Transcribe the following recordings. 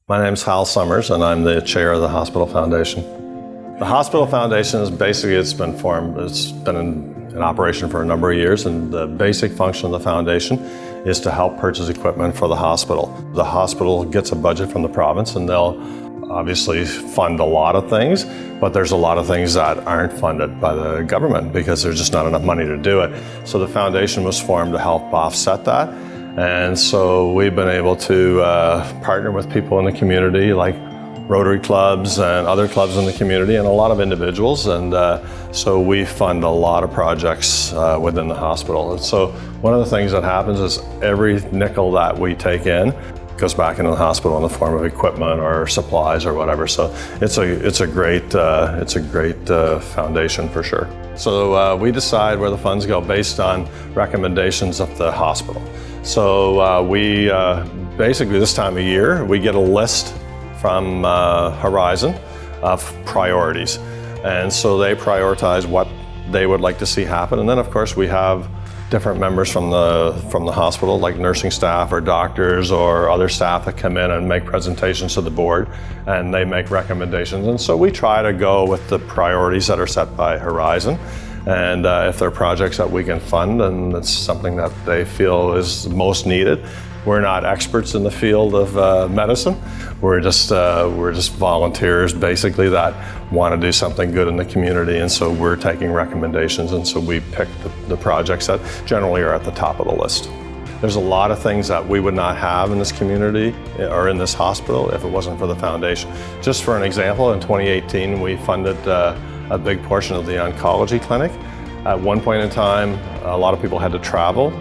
My name's Hal Summers, and I'm the chair of the Hospital Foundation. The Hospital Foundation is basically, it's been in operation for a number of years, and the basic function of the foundation is to help purchase equipment for the hospital. The hospital gets a budget from the province, and they'll obviously fund a lot of things, but there's a lot of things that aren't funded by the government because there's just not enough money to do it. So the foundation was formed to help offset that. And so we've been able to partner with people in the community like Rotary clubs and other clubs in the community and a lot of individuals. And so we fund a lot of projects within the hospital. And so one of the things that happens is every nickel that we take in goes back into the hospital in the form of equipment or supplies or whatever. So it's a great foundation for sure. So we decide where the funds go based on recommendations of the hospital. So we basically this time of year we get a list from Horizon of priorities, and so they prioritize what they would like to see happen. And then of course we have different members from the hospital, like nursing staff or doctors or other staff that come in and make presentations to the board, and they make recommendations. And so we try to go with the priorities that are set by Horizon. And if there are projects that we can fund and it's something that they feel is most needed. We're not experts in the field of medicine. We're just volunteers basically that want to do something good in the community, and so we're taking recommendations, and so we pick the projects that generally are at the top of the list. There's a lot of things that we would not have in this community or in this hospital if it wasn't for the foundation. Just for an example, in 2018 we funded a big portion of the oncology clinic. At one point in time, a lot of people had to travel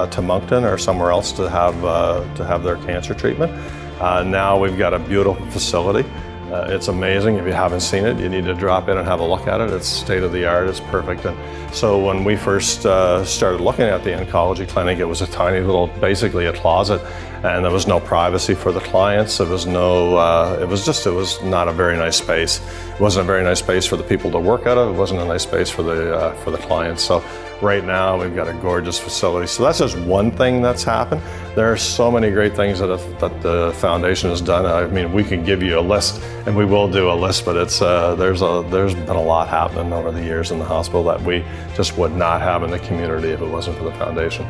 to Moncton or somewhere else to have their cancer treatment. Now we've got a beautiful facility. It's amazing. If you haven't seen it, you need to drop in and have a look at it. It's state of the art, it's perfect. And so when we first started looking at the oncology clinic, it was a tiny little, basically a closet, and there was no privacy for the clients. It was not a very nice space. It wasn't a very nice space for the people to work out of. It wasn't a nice space for the clients. So right now we've got a gorgeous facility. So that's just one thing that's happened. There are so many great things that the foundation has done. I mean, we can give you a list, and we will do a list, but there's been a lot happening over the years in the hospital that we just would not have in the community if it wasn't for the foundation.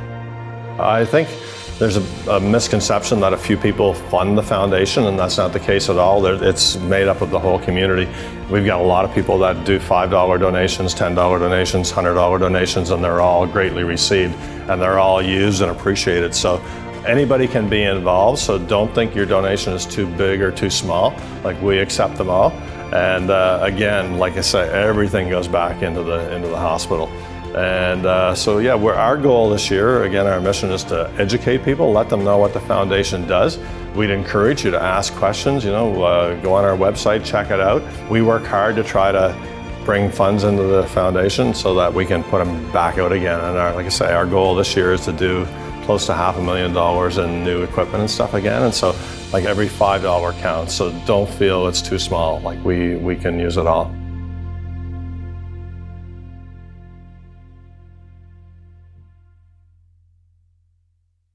I think there's a misconception that a few people fund the foundation, and that's not the case at all. It's made up of the whole community. We've got a lot of people that do $5 donations, $10 donations, $100 donations, and they're all greatly received, and they're all used and appreciated. So anybody can be involved, so don't think your donation is too big or too small. Like, we accept them all. And again, like I say, everything goes back into the hospital. And so yeah, our goal this year, again, our mission is to educate people, let them know what the foundation does. We'd encourage you to ask questions, go on our website, check it out. We work hard to try to bring funds into the foundation so that we can put them back out again. And like I say, our goal this year is to do close to $500,000 in new equipment and stuff again. And so like every $5 counts, so don't feel it's too small, like we can use it all.